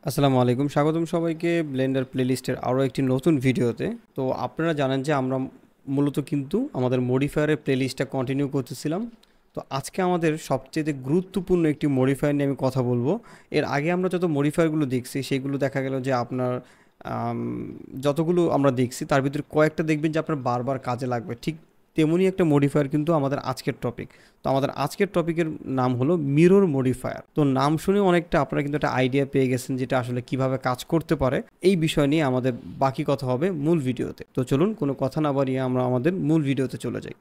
আসসালামু আলাইকুম, স্বাগতম সবাইকে ব্লেন্ডার প্লেলিস্টের আরও একটি নতুন ভিডিওতে। তো আপনারা জানেন যে আমরা মূলত কিন্তু আমাদের মডিফায়ারের প্লেলিস্টটা কন্টিনিউ করতেছিলাম। তো আজকে আমাদের সবচেয়ে গুরুত্বপূর্ণ একটি মডিফায়ার নিয়ে আমি কথা বলবো। এর আগে আমরা যত মডিফায়ারগুলো দেখছি সেগুলো দেখা গেল যে আপনার আম, যতগুলো আমরা দেখছি তার ভিতরে কয়েকটা দেখবেন যে আপনার বারবার কাজে লাগবে, ঠিক তেমনই একটা মডিফায়ার কিন্তু আমাদের আজকের টপিক। তো আমাদের আজকের টপিকের নাম হলো মিরর মডিফায়ার। তো নাম শুনে অনেকটা আপনারা কিন্তু একটা আইডিয়া পেয়ে গেছেন যেটা আসলে কিভাবে কাজ করতে পারে। এই বিষয় নিয়ে আমাদের বাকি কথা হবে মূল ভিডিওতে। তো চলুন কোনো কথা না বাড়িয়ে আমরা আমাদের মূল ভিডিওতে চলে যাই।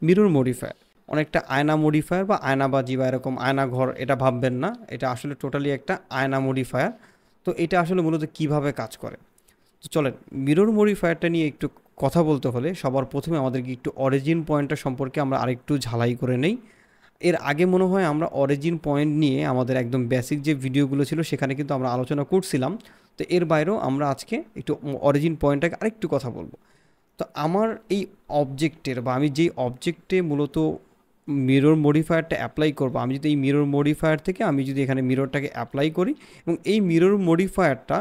মিরর মডিফায়ার অনেকটা আয়না মডিফায়ার বা আয়নাবাজি বা এরকম আয়না ঘর, এটা ভাববেন না। এটা আসলে টোটালি একটা আয়না মডিফায়ার। তো এটা আসলে মূলত কিভাবে কাজ করে, তো চলেন মিরর মডিফায়ারটা নিয়ে একটু কথা বলতে হলে সবার প্রথমে আমাদেরকে একটু অরিজিন পয়েন্টটা সম্পর্কে আমরা আরেকটু ঝালাই করে নেই। এর আগে মনে হয় আমরা অরিজিন পয়েন্ট নিয়ে আমাদের একদম বেসিক যে ভিডিওগুলো ছিল সেখানে কিন্তু আমরা আলোচনা করছিলাম। তো এর বাইরেও আমরা আজকে একটু অরিজিন পয়েন্টটাকে আরেকটু কথা বলবো। তো আমার এই অবজেক্টের বা আমি যেই অবজেক্টে মূলত মিরর মডিফায়ারটা অ্যাপ্লাই করবো, আমি যদি এই মিরর মডিফায়ার থেকে আমি যদি এখানে মিররটাকে অ্যাপ্লাই করি এবং এই মিরর মডিফায়ারটা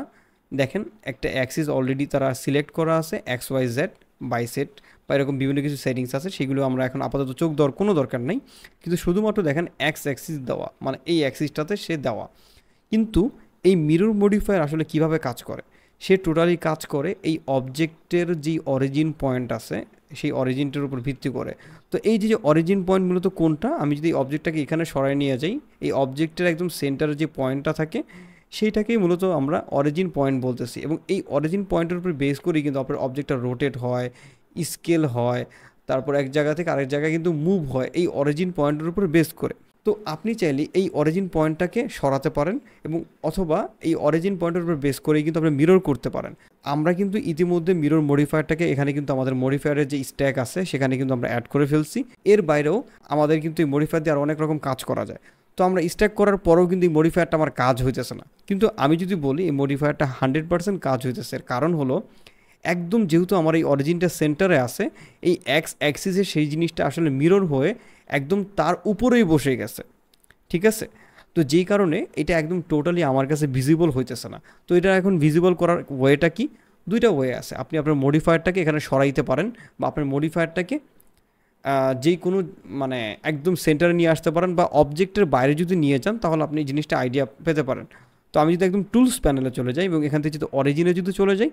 দেখেন একটা অ্যাক্সিস অলরেডি তারা সিলেক্ট করা আছে, এক্স ওয়াই জেড বাইসেট বা এরকম বিভিন্ন কিছু সেটিংস আছে, সেগুলো আমরা এখন আপাতত চোখ দেওয়ার কোনো দরকার নেই। কিন্তু শুধুমাত্র দেখেন এক্স অ্যাক্সিস দেওয়া, মানে এই অ্যাক্সিসটাতে সে দেওয়া। কিন্তু এই মিরর মডিফায়ার আসলে কিভাবে কাজ করে, সে টোটালি কাজ করে এই অবজেক্টের যেই অরিজিন পয়েন্ট আছে সেই অরিজিনটার উপর ভিত্তি করে। তো এই যে অরিজিন পয়েন্ট মূলত কোনটা, আমি যদি অবজেক্টটাকে এখানে সরাই নিয়ে যাই, এই অবজেক্টের একদম সেন্টারে যে পয়েন্টটা থাকে সেইটাকেই মূলত আমরা অরিজিন পয়েন্ট বলতেছি। এবং এই অরিজিন পয়েন্টের উপর বেস করেই কিন্তু আপনার অবজেক্টটা রোটেট হয়, স্কেল হয়, তারপর এক জায়গা থেকে আরেক জায়গায় কিন্তু মুভ হয় এই অরিজিন পয়েন্টের উপর বেস করে। তো আপনি চাইলে এই অরিজিন পয়েন্টটাকে সরাতে পারেন এবং অথবা এই অরিজিন পয়েন্টের উপর বেস করেই কিন্তু আপনি মিরর করতে পারেন। আমরা কিন্তু ইতিমধ্যে মিরর মডিফায়ারটাকে এখানে কিন্তু আমাদের মডিফায়ারের যে স্ট্যাক আছে সেখানে কিন্তু আমরা অ্যাড করে ফেলছি। এর বাইরেও আমাদের কিন্তু এই মডিফায়ার দিয়ে আর অনেক রকম কাজ করা যায়। তো আমরা স্ট্যাক করার পরেও কিন্তু এই মডিফায়ারটা আমার কাজ হইতেছে না। কিন্তু আমি যদি বলি এই মডিফায়ারটা 100% কাজ হইতেছে, এর কারণ হলো একদম যেহেতু আমার এই অরিজিনটা সেন্টারে আছে, এই এক্স অ্যাক্সিসে সেই জিনিসটা আসলে মিরর হয়ে একদম তার উপরেই বসে গেছে, ঠিক আছে। তো যেই কারণে এটা একদম টোটালি আমার কাছে ভিজিবল হইতেছে না। তো এটা এখন ভিজিবল করার ওয়েটা কি, দুইটা ওয়ে আছে। আপনি আপনার মডিফায়ারটাকে এখানে সরাইতে পারেন বা আপনার মডিফায়ারটাকে যেই কোনো মানে একদম সেন্টারে নিয়ে আসতে পারেন, বা অবজেক্টের বাইরে যদি নিয়ে যান তাহলে আপনি এই জিনিসটা আইডিয়া পেতে পারেন। তো আমি যদি একদম টুলস প্যানেলে চলে যাই এবং এখান থেকে যদি অরিজিনে যদি চলে যাই,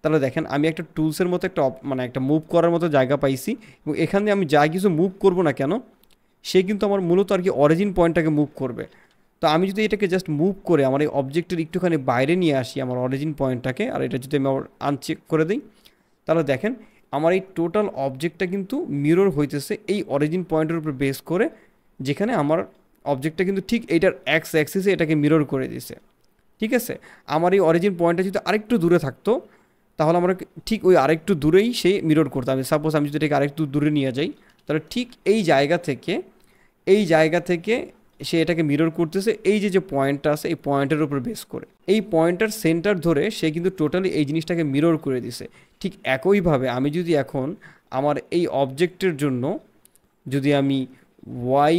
তাহলে দেখেন আমি একটা টুলসের মতো একটা মানে একটা মুভ করার মতো জায়গা পাইছি। এবং এখানে আমি যা কিছু মুভ করবো না কেন সে কিন্তু আমার মূলত আর কি অরিজিন পয়েন্টটাকে মুভ করবে। তো আমি যদি এটাকে জাস্ট মুভ করে আমার এই অবজেক্টের একটুখানি বাইরে নিয়ে আসি আমার অরিজিন পয়েন্টটাকে, আর এটা যদি আমি আবার আনচেক করে দিই, তাহলে দেখেন আমার এই টোটাল অবজেক্টটা কিন্তু মিরর হইতেছে এই অরিজিন পয়েন্টের উপর বেস করে, যেখানে আমার অবজেক্টটা কিন্তু ঠিক এইটার এক্স অ্যাক্সিসে এটাকে মিরর করে দিছে, ঠিক আছে। আমার এই অরিজিন পয়েন্টটা যদি আরেকটু দূরে থাকতো তাহলে আমরা ঠিক ওই আরেকটু দূরেই সে মিরর করতাম। সাপোজ আমি যদি এটাকে আরেকটু দূরে নিয়ে যাই, তাহলে ঠিক এই জায়গা থেকে সে এটাকে মিরর করতেছে এই যে পয়েন্টটা আছে এই পয়েন্টের উপর বেস করে। এই পয়েন্টার সেন্টার ধরে সে কিন্তু টোটালি এই জিনিসটাকে মিরর করে দিছে। ঠিক একইভাবে আমি যদি এখন আমার এই অবজেক্টের জন্য যদি আমি ওয়াই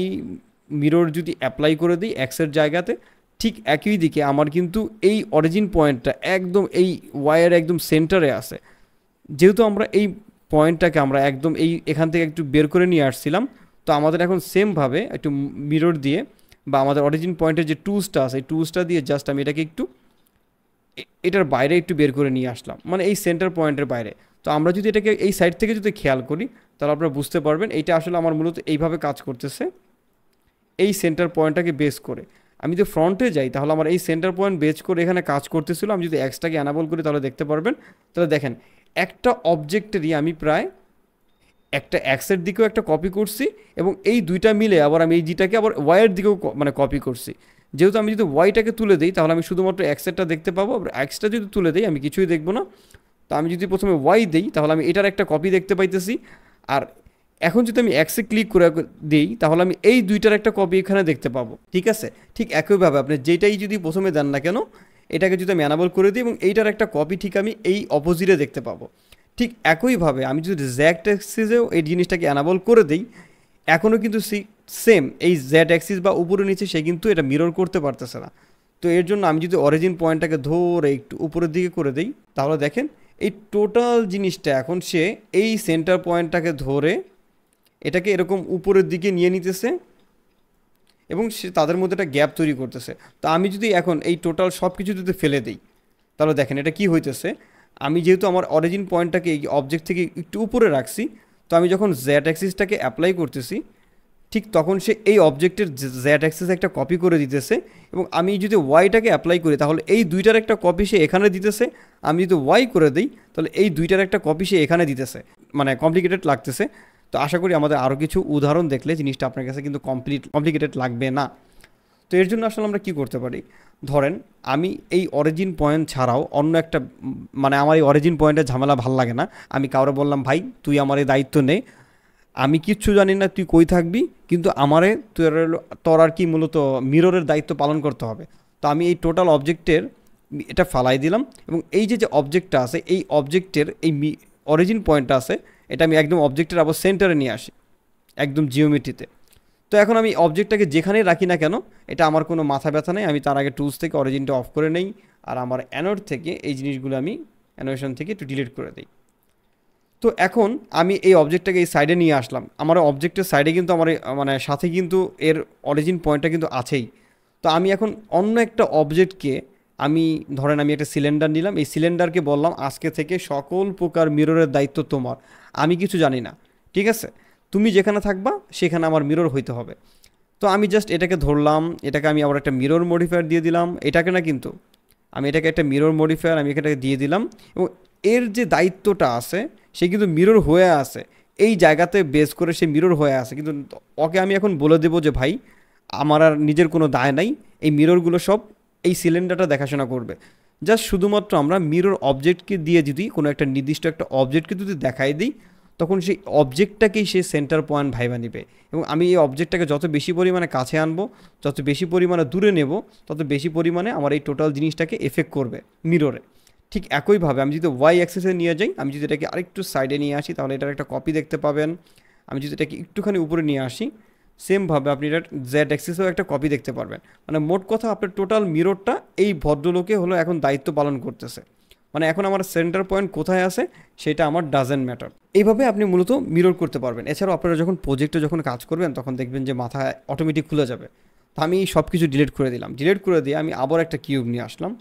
মিরর যদি অ্যাপ্লাই করে দিই এক্সের জায়গাতে, ঠিক একই দিকে আমার কিন্তু এই অরিজিন পয়েন্টটা একদম এই ওয়াইয়ের একদম সেন্টারে আছে। যেহেতু আমরা এই পয়েন্টটাকে আমরা একদম এখান থেকে একটু বের করে নিয়ে আসছিলাম, তো আমাদের এখন সেমভাবে একটু মিরর দিয়ে বা আমাদের অরিজিন পয়েন্টের যে টুলসটা আছে এই টুলসটা দিয়ে জাস্ট আমি এটাকে একটু এটার বাইরে একটু বের করে নিয়ে আসলাম, মানে এই সেন্টার পয়েন্টের বাইরে। তো আমরা যদি এটাকে এই সাইড থেকে যদি খেয়াল করি তাহলে আপনারা বুঝতে পারবেন এইটা আসলে আমার মূলত এইভাবে কাজ করতেছে এই সেন্টার পয়েন্টটাকে বেস করে। আমি যদি ফ্রন্টে যাই তাহলে আমার এই সেন্টার পয়েন্ট বেস করে এখানে কাজ করতেছিল। আমি যদি এক্সটাকে অ্যানাবল করি তাহলে দেখতে পারবেন, তাহলে দেখেন একটা অবজেক্টেরই আমি প্রায় একটা এক্সের দিকেও একটা কপি করছি এবং এই দুইটা মিলে আবার আমি এই জিটাকে আবার ওয়াইয়ের দিকেও মানে কপি করছি। যেহেতু আমি যদি ওয়াইটাকে তুলে দিই তাহলে আমি শুধুমাত্র এক্সেরটা দেখতে পাবো, আবার এক্সটা যদি তুলে দিই আমি কিছুই দেখবো না। তো আমি যদি প্রথমে ওয়াই দিই তাহলে আমি এটার একটা কপি দেখতে পাইতেছি, আর এখন যদি আমি এক্সে ক্লিক করে দিই তাহলে আমি এই দুইটার একটা কপি এখানে দেখতে পাবো, ঠিক আছে। ঠিক একইভাবে আপনি যেটাই যদি প্রথমে দেন না কেন এটাকে যদি আমি অ্যানাবল করে দিই এবং এইটার একটা কপি ঠিক আমি এই অপোজিটে দেখতে পাবো। ঠিক একইভাবে আমি যদি জ্যাক অ্যাক্সিসেও এই জিনিসটাকে অ্যানাবল করে দিই, এখনও কিন্তু সেম এই জেড অ্যাক্সিস বা উপরে নিচে সে কিন্তু এটা মিরর করতে পারতেছে না। তো এর জন্য আমি যদি অরিজিন পয়েন্টটাকে ধরে একটু উপরের দিকে করে দিই, তাহলে দেখেন এই টোটাল জিনিসটা এখন সে এই সেন্টার পয়েন্টটাকে ধরে এটাকে এরকম উপরের দিকে নিয়ে নিতেছে এবং সে তাদের মধ্যে একটা গ্যাপ তৈরি করতেছে। তো আমি যদি এখন এই টোটাল সব কিছু যদি ফেলে দিই, তাহলে দেখেন এটা কি হইতেছে। আমি যেহেতু আমার অরিজিন পয়েন্টটাকে এই অবজেক্ট থেকে একটু উপরে রাখছি, তো আমি যখন জেড অ্যাক্সিসটাকে অ্যাপ্লাই করতেছি, ঠিক তখন সে এই অবজেক্টের জেড অ্যাক্সিস একটা কপি করে দিতেছে। এবং আমি যদি ওয়াইটাকে অ্যাপ্লাই করি, তাহলে এই দুইটার একটা কপি সে এখানে দিতেছে। আমি যদি ওয়াই করে দিই, তাহলে এই দুইটার একটা কপি সে এখানে দিতেছে। মানে কমপ্লিকেটেড লাগতেছে। তো আশা করি আমাদের আরও কিছু উদাহরণ দেখলে জিনিসটা আপনার কাছে কিন্তু কমপ্লিকেটেড লাগবে না। তো এর জন্য আসলে আমরা কী করতে পারি, ধরেন আমি এই অরিজিন পয়েন্ট ছাড়াও অন্য একটা মানে আমার এই অরিজিন পয়েন্টের ঝামেলা ভাল লাগে না। আমি কাউরে বললাম, ভাই তুই আমার এই দায়িত্ব নে, আমি কিচ্ছু জানি না তুই কই থাকবি, কিন্তু আমারে তোর আর কি মূলত মিররের দায়িত্ব পালন করতে হবে। তো আমি এই টোটাল অবজেক্টের এটা ফালাই দিলাম এবং এই যে অবজেক্টটা আছে, এই অবজেক্টের এই অরিজিন পয়েন্টটা আছে, এটা আমি একদম অবজেক্টের আবার সেন্টারে নিয়ে আসি, একদম জিওমেট্রিতে। তো এখন আমি অবজেক্টটাকে যেখানেই রাখি না কেন, এটা আমার কোনো মাথা ব্যথা নেই। আমি তার আগে টুলস থেকে অরিজিনটা অফ করে নেই, আর আমার অ্যানোড থেকে এই জিনিসগুলো আমি অ্যানোয়েশন থেকে একটু ডিলিট করে দিই। তো এখন আমি এই অবজেক্টটাকে এই সাইডে নিয়ে আসলাম। আমার অবজেক্টের সাইডে কিন্তু আমার মানে সাথে কিন্তু এর অরিজিন পয়েন্টটা কিন্তু আছেই। তো আমি এখন অন্য একটা অবজেক্টকে আমি ধরেন আমি একটা সিলিন্ডার নিলাম, এই সিলিন্ডারকে বললাম আজকে থেকে সকল প্রকার মিররের দায়িত্ব তোমার, আমি কিছু জানি না, ঠিক আছে, তুমি যেখানে থাকবা সেখানে আমার মিরর হইতে হবে। তো আমি জাস্ট এটাকে ধরলাম, এটাকে আমি আবার একটা মিরর মডিফায়ার দিয়ে দিলাম, এটাকে না কিন্তু আমি এটাকে একটা মিরর মডিফায়ার আমি এটাকে দিয়ে দিলাম। এবং এর যে দায়িত্বটা আছে সে কিন্তু মিরর হয়ে আছে, এই জায়গাতে বেস করে সে মিরর হয়ে আছে। কিন্তু ওকে আমি এখন বলে দেবো যে ভাই আমার আর নিজের কোনো দায় নাই, এই মিররগুলো সব এই সিলিন্ডারটা দেখাশোনা করবে। জাস্ট শুধুমাত্র আমরা মিরর অবজেক্টকে দিয়ে যদি কোনো একটা নির্দিষ্ট একটা অবজেক্টকে যদি দেখাই দিই, তখন সেই অবজেক্টটাকেই সে সেন্টার পয়েন্ট ভাইবা নিবে। এবং আমি এই অবজেক্টটাকে যত বেশি পরিমাণে কাছে আনবো, যত বেশি পরিমাণে দূরে নেব, তত বেশি পরিমাণে আমার এই টোটাল জিনিসটাকে এফেক্ট করবে মিররে। ঠিক একইভাবে আমি যদি ওয়াই অ্যাক্সেসে নিয়ে যাই, আমি যদি এটাকে আরেকটু সাইডে নিয়ে আসি, তাহলে এটার একটা কপি দেখতে পাবেন। আমি যদি এটাকে একটুখানি উপরে নিয়ে আসি, সেমভাবে আপনি এটা জেড অ্যাক্সেসেও একটা কপি দেখতে পারবেন। মানে মোট কথা আপনার টোটাল মিররটা এই ভদ্রলোকে হলো এখন দায়িত্ব পালন করতেছে। মানে এখন আমার সেন্টার পয়েন্ট কোথায় আছে সেটা আমার ডাজেন্ট ম্যাটার। এইভাবে আপনি মূলত মিরর করতে পারবেন। এছাড়াও আপনারা যখন প্রজেক্টে যখন কাজ করবেন, তখন দেখবেন যে মাথায় অটোমেটিক খুলে যাবে। তো আমি সব কিছু ডিলিট করে দিলাম, ডিলিট করে দিয়ে আমি আবার একটা কিউব নিয়ে আসলাম।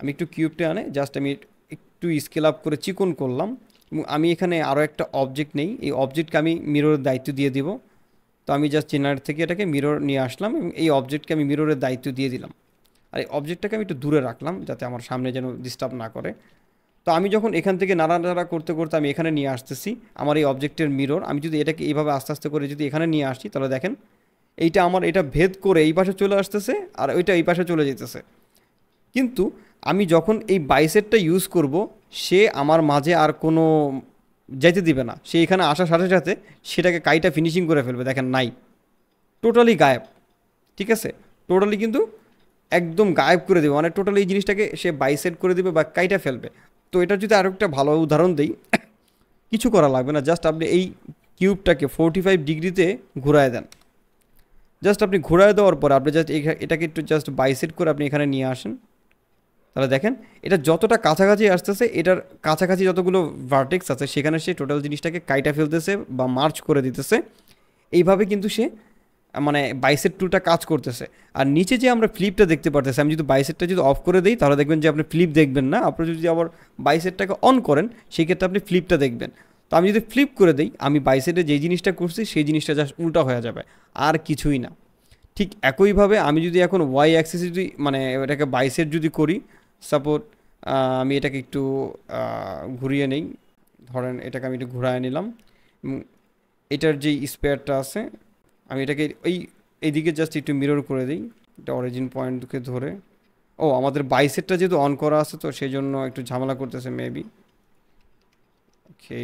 আমি একটু কিউবটা আনে জাস্ট আমি একটু স্কেল আপ করে চিকন করলাম এবং আমি এখানে আরও একটা অবজেক্ট নেই, এই অবজেক্টকে আমি মিররের দায়িত্ব দিয়ে দিব। তো আমি জাস্ট চেনার থেকে এটাকে মিরর নিয়ে আসলাম এবং এই অবজেক্টকে আমি মিররের দায়িত্ব দিয়ে দিলাম। আর এই অবজেক্টটাকে আমি একটু দূরে রাখলাম যাতে আমার সামনে যেন ডিস্টার্ব না করে। তো আমি যখন এখান থেকে নাড়ানাড়া করতে করতে আমি এখানে নিয়ে আসতেছি আমার এই অবজেক্টের মিরর, আমি যদি এটাকে এইভাবে আস্তে আস্তে করে যদি এখানে নিয়ে আসি, তাহলে দেখেন এইটা আমার এটা ভেদ করে এই পাশে চলে আসতেছে আর ওইটা এই পাশে চলে যেতেছে। কিন্তু আমি যখন এই বাইসেটটা ইউজ করব, সে আমার মাঝে আর কোনো যাইতে দিবে না। সে এখানে আসার সাথে সাথে সেটাকে কাইটা ফিনিশিং করে ফেলবে। দেখেন নাই, টোটালি গায়েব, ঠিক আছে, টোটালি কিন্তু একদম গায়েব করে দেবে। মানে টোটালি এই জিনিসটাকে সে বাইসেট করে দেবে বা কাইটা ফেলবে। তো এটা যদি আরও একটা ভালো উদাহরণ দিই, কিছু করা লাগবে না, জাস্ট আপনি এই কিউবটাকে 45 ডিগ্রিতে ঘুরায় দেন। জাস্ট আপনি ঘুরায় দেওয়ার পর আপনি জাস্ট এটাকে একটু জাস্ট বাইসেট করে আপনি এখানে নিয়ে আসেন। তাহলে দেখেন এটা যতটা কাছাকাছি আসতেছে, এটার কাছাকাছি যতগুলো ভার্টেক্স আছে সেখানে সে টোটাল জিনিসটাকে কাইটা ফেলতেছে বা মার্চ করে দিতেছে। এইভাবে কিন্তু সে মানে বাইসেট টুলটা কাজ করতেছে। আর নিচে যে আমরা ফ্লিপটা দেখতে পারতেছি, আমি যদি বাইসেটটা যদি অফ করে দিই, তাহলে দেখবেন যে আপনি ফ্লিপ দেখবেন না। আপনি যদি আবার বাইসেটটাকে অন করেন, সেই ক্ষেত্রে আপনি ফ্লিপটা দেখবেন। তো আমি যদি ফ্লিপ করে দিই, আমি বাইসেটে যেই জিনিসটা করছি সেই জিনিসটা জাস্ট উল্টা হয়ে যাবে, আর কিছুই না। ঠিক একইভাবে আমি যদি এখন ওয়াই অ্যাক্সিসে যদি মানে এটাকে বাইসেট যদি করি, সাপোজ আমি এটাকে একটু ঘুরিয়ে নেই, ধরেন এটাকে আমি একটু ঘুরায় নিলাম। এটার যেই স্পেয়ারটা আছে আমি এটাকে এইদিকে জাস্ট একটু মিরর করে দিই, এটা অরিজিন পয়েন্টকে ধরে। ও আমাদের বাইসেটটা যেহেতু অন করা আছে, তো সেই জন্য একটু ঝামেলা করতেছে মেবি। ওকে,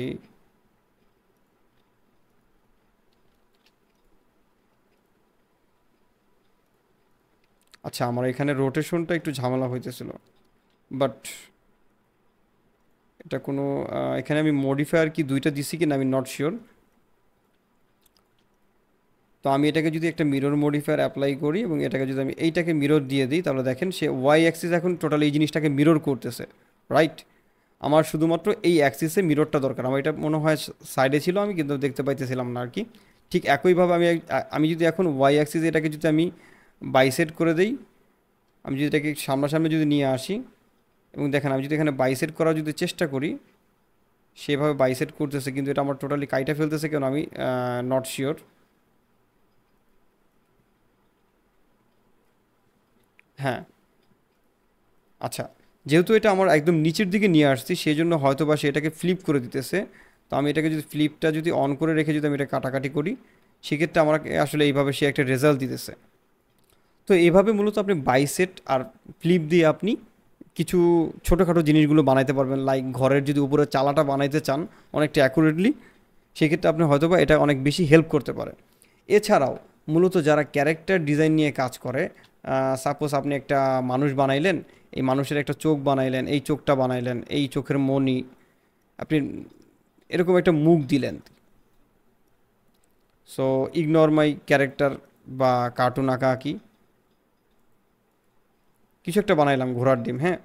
আচ্ছা আমার এখানে রোটেশনটা একটু ঝামেলা হইতেছিল। বাট এটা কোনো এখানে আমি মডিফায়ার কি দুইটা দিছি কিনা আমি নট শিওর। তো আমি এটাকে যদি একটা মিরর মডিফায়ার অ্যাপ্লাই করি এবং এটাকে যদি আমি এইটাকে মিরর দিয়ে দিই, তাহলে দেখেন সে ওয়াই অ্যাক্সিস এখন টোটাল এই জিনিসটাকে মিরর করতেছে, রাইট? আমার শুধুমাত্র এই অ্যাক্সিসে মিররটা দরকার। আমার এটা মনে হয় সাইডে ছিল, আমি কিন্তু দেখতে পাইতেছিলাম না আর কি। ঠিক একইভাবে আমি যদি এখন ওয়াই অ্যাক্সিস এটাকে যদি আমি বাইসেট করে দেই, আমি যদি এটাকে সামনাসামনি যদি নিয়ে আসি এবং দেখেন আমি যদি এখানে বাইসেট করার যদি চেষ্টা করি, সেভাবে বাইসেট করতেছে কিন্তু এটা আমার টোটালি কাইটা ফেলতেছে কেন আমি নট শিওর। হ্যাঁ, আচ্ছা, যেহেতু এটা আমার একদম নিচের দিকে নিয়ে আসছি সেই জন্য হয়তো বা সে এটাকে ফ্লিপ করে দিতেছে। তো আমি এটাকে যদি ফ্লিপটা যদি অন করে রেখে যদি আমি এটা কাটাকাটি করি, সেক্ষেত্রে আমাকে আসলে এইভাবে সে একটা রেজাল্ট দিতেছে। তো এইভাবে মূলত আপনি বাইসেট আর ফ্লিপ দিয়ে আপনি কিছু ছোটোখাটো জিনিসগুলো বানাইতে পারবেন। লাইক ঘরের যদি উপরে চালাটা বানাইতে চান অনেকটা অ্যাকুরেটলি, সেক্ষেত্রে আপনি হয়তোবা এটা অনেক বেশি হেল্প করতে পারে। এছাড়াও মূলত যারা ক্যারেক্টার ডিজাইন নিয়ে কাজ করে, সাপোজ আপনি একটা মানুষ বানাইলেন, এই মানুষের একটা চোখ বানাইলেন, এই চোখটা বানাইলেন, এই চোখের মনি আপনি এরকম একটা মুখ দিলেন। সো ইগনোর মাই ক্যারেক্টার বা কার্টুন আঁকা আঁকি কিছু একটা বানাইলাম, ঘোড়ার ডিম, হ্যাঁ।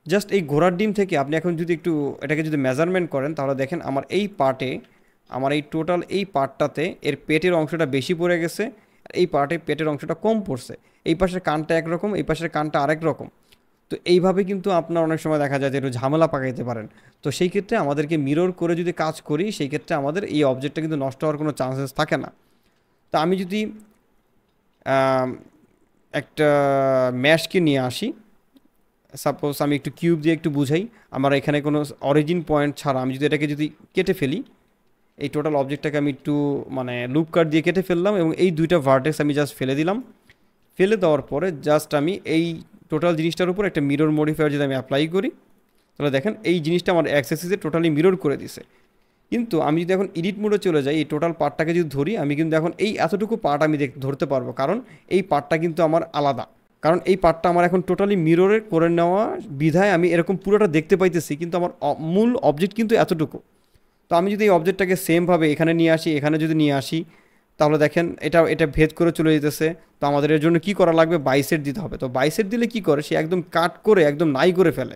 জাস্ট এই ঘোড়ার ডিম থেকে আপনি এখন যদি একটু এটাকে যদি মেজারমেন্ট করেন, তাহলে দেখেন আমার এই পার্টে, আমার এই টোটাল এই পার্টটাতে এর পেটের অংশটা বেশি পড়ে গেছে, আর এই পার্টে পেটের অংশটা কম পড়ছে। এই পাশের কানটা একরকম, এই পাশের কানটা আরেক রকম। তো এইভাবে কিন্তু আপনার অনেক সময় দেখা যায় যে একটু ঝামেলা পাকাইতে পারেন। তো সেই ক্ষেত্রে আমাদেরকে মিরর করে যদি কাজ করি, সেই ক্ষেত্রে আমাদের এই অবজেক্টটা কিন্তু নষ্ট হওয়ার কোনো চান্সেস থাকে না। তো আমি যদি আম, একটা ম্যাশকে নিয়ে আসি, সাপোজ আমি একটু কিউব দিয়ে একটু বুঝাই। আমার এখানে কোনো অরিজিন পয়েন্ট ছাড়া আমি যদি এটাকে যদি কেটে ফেলি, এই টোটাল অবজেক্টটাকে আমি একটু মানে লুপ কাট দিয়ে কেটে ফেললাম এবং এই দুইটা ভার্টেক্স আমি জাস্ট ফেলে দিলাম। ফেলে দেওয়ার পরে জাস্ট আমি এই টোটাল জিনিসটার উপর একটা মিরর মডিফায়ার যদি আমি অ্যাপ্লাই করি, তাহলে দেখেন এই জিনিসটা আমার অ্যাক্সেসে টোটালি মিরর করে দিছে। কিন্তু আমি যদি এখন এডিট মোডে চলে যাই, এই টোটাল পার্টটাকে যদি ধরি, আমি কিন্তু এখন এই এতটুকু পার্ট আমি ধরতে পারবো, কারণ এই পার্টটা কিন্তু আমার আলাদা। কারণ এই পার্টটা আমার এখন টোটালি মিররে করে নেওয়া বিধায় আমি এরকম পুরোটা দেখতে পাইতেছি, কিন্তু আমার মূল অবজেক্ট কিন্তু এতটুকু। তো আমি যদি এই অবজেক্টটাকে সেমভাবে এখানে নিয়ে আসি, এখানে যদি নিয়ে আসি, তাহলে দেখেন এটা এটা ভেদ করে চলে যেতেছে। তো আমাদের এর জন্য কী করা লাগবে, বাইসেট দিতে হবে। তো বাইসেট দিলে কি করে, সে একদম কাট করে একদম নাই করে ফেলে,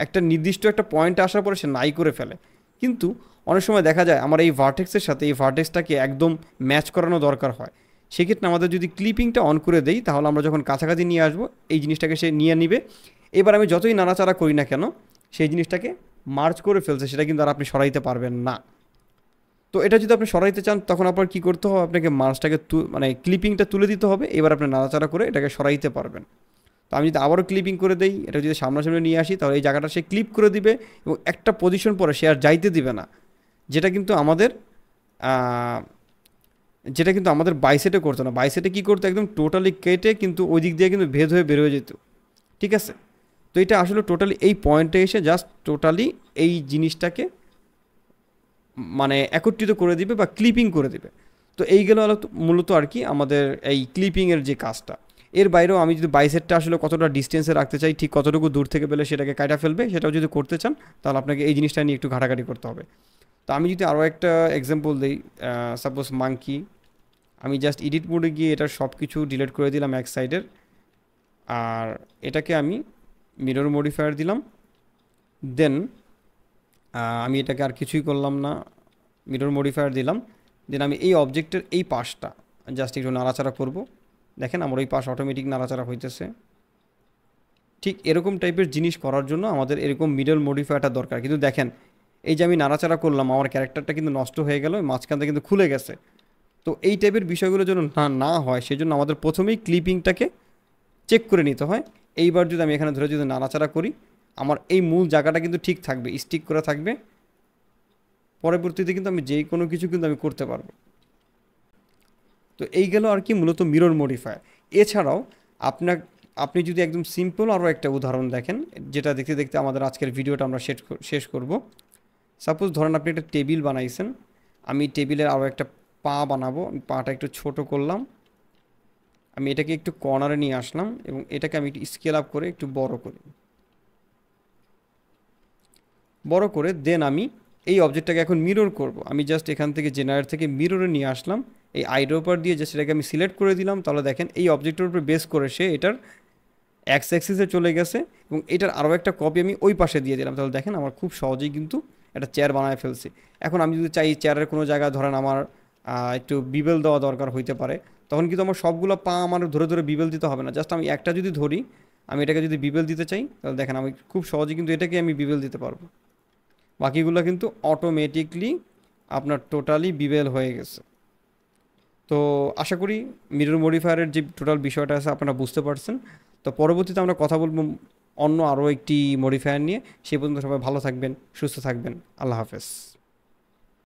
একটা নির্দিষ্ট একটা পয়েন্টে আসার পরে সে নাই করে ফেলে। কিন্তু অনেক সময় দেখা যায় আমার এই ভার্টেক্সের সাথে এই ভার্টেক্সটাকে একদম ম্যাচ করানো দরকার হয়। সেক্ষেত্রে আমাদের যদি ক্লিপিংটা অন করে দেই, তাহলে আমরা যখন কাছাকাছি নিয়ে আসবো এই জিনিসটাকে সে নিয়ে নিবে। এবার আমি যতই নাড়াচাড়া করি না কেন, সেই জিনিসটাকে মার্চ করে ফেলছে, সেটা কিন্তু আর আপনি সরাইতে পারবেন না। তো এটা যদি আপনি সরাইতে চান, তখন আপনার কী করতে হবে, আপনাকে মার্চটাকে মানে ক্লিপিংটা তুলে দিতে হবে। এবার আপনি নাড়াচাড়া করে এটাকে সরাইতে পারবেন। তো আমি যদি আবারও ক্লিপিং করে দেই, এটা যদি সামনাসামনি নিয়ে আসি, তাহলে এই জায়গাটা সে ক্লিপ করে দিবে এবং একটা পজিশন পরে সে আর যাইতে দিবে না। যেটা কিন্তু আমাদের যেটা কিন্তু আমাদের বাইসেটে করতো না। বাইসেটে কী করতো, একদম টোটালি কেটে কিন্তু ওই দিক দিয়ে কিন্তু ভেদ হয়ে বের হয়ে যেত, ঠিক আছে। তো এটা আসলে টোটালি এই পয়েন্টে এসে জাস্ট টোটালি এই জিনিসটাকে মানে একত্রিত করে দিবে বা ক্লিপিং করে দিবে। তো এই গেল মূলত আর কি আমাদের এই ক্লিপিংয়ের যে কাজটা। এর বাইরেও আমি যদি বাইসেটটা আসলে কতটা ডিস্টেন্সে রাখতে চাই, ঠিক কতটুকু দূর থেকে পেলে সেটাকে কাটা ফেলবে, সেটাও যদি করতে চান, তাহলে আপনাকে এই জিনিসটা নিয়ে একটু ঘাটাঘাটি করতে হবে। তো আমি যদি আরও একটা এক্সাম্পল দিই, সাপোজ মাঙ্কি, আমি জাস্ট এডিট মোডে গিয়ে এটার সব কিছু ডিলিট করে দিলাম এক সাইডের, আর এটাকে আমি মিরর মডিফায়ার দিলাম। দেন আমি এটাকে আর কিছুই করলাম না, মিরর মডিফায়ার দিলাম। দেন আমি এই অবজেক্টের এই পাশটা জাস্ট একটু নাড়াচাড়া করব। দেখেন আমার ওই পাশ অটোমেটিক নাড়াচাড়া হইতেছে। ঠিক এরকম টাইপের জিনিস করার জন্য আমাদের এরকম মিডল মডিফায়ারটা দরকার। কিন্তু দেখেন এই যে আমি নাড়াচাড়া করলাম, আমার ক্যারেক্টারটা কিন্তু নষ্ট হয়ে গেল, মাঝখানটা কিন্তু খুলে গেছে। তো এই টাইপের বিষয়গুলো যেন না হয়, সেজন্য আমাদের প্রথমেই ক্লিপিংটাকে চেক করে নিতে হয়। এইবার যদি আমি এখানে ধরে যদি নাড়াচাড়া করি, আমার এই মূল জায়গাটা কিন্তু ঠিক থাকবে, স্টিক করে থাকবে। পরবর্তীতে কিন্তু আমি যে কোনো কিছু কিন্তু আমি করতে পারবো। তো এই গেল আর কি মূলত মিরর মডিফায়ার। এছাড়াও আপনি যদি একদম সিম্পল আরও একটা উদাহরণ দেখেন, যেটা দেখতে দেখতে আমাদের আজকের ভিডিওটা আমরা শেষ করব। সাপোজ ধরেন আপনি একটা টেবিল বানাইছেন, আমি টেবিলের আরও একটা পা বানাবো, পাটা একটু ছোট করলাম, আমি এটাকে একটু কর্নারে নিয়ে আসলাম এবং এটাকে আমি একটু স্কেল আপ করে একটু বড় করি। বড় করে দেন আমি এই অবজেক্টটাকে এখন মিরর করব। আমি জাস্ট এখান থেকে জেনারেট থেকে মিররে নিয়ে আসলাম, এই আইড্রপার দিয়ে জাস্ট এটাকে আমি সিলেক্ট করে দিলাম। তাহলে দেখেন এই অবজেক্টের উপরে বেস করে সে এটার এক্স অ্যাক্সিসে চলে গেছে এবং এটার আরও একটা কপি আমি ওই পাশে দিয়ে দিলাম। তাহলে দেখেন আমার খুব সহজেই কিন্তু একটা চেয়ার বানায় ফেলছি। এখন আমি যদি চাই চেয়ারের কোনো জায়গায় ধরেন আমার একটু বিবেল দেওয়া দরকার হইতে পারে, তখন কিন্তু আমার সবগুলো পা আমার ধরে ধরে বিবেল দিতে হবে না। জাস্ট আমি একটা যদি ধরি, আমি এটাকে যদি বিবেল দিতে চাই, তাহলে দেখেন আমি খুব সহজেই কিন্তু এটাকে আমি বিবেল দিতে পারবো। বাকিগুলো কিন্তু অটোমেটিকলি আপনার টোটালি বিবেল হয়ে গেছে। তো আশা করি মিরর মডিফায়ারের যে টোটাল বিষয়টা আছে আপনারা বুঝতে পারছেন। তো পরবর্তীতে আমরা কথা বলবো অন্য আরও একটি মডিফায়ার নিয়ে। সে পর্যন্ত সবাই ভালো থাকবেন, সুস্থ থাকবেন। আল্লাহ হাফেজ।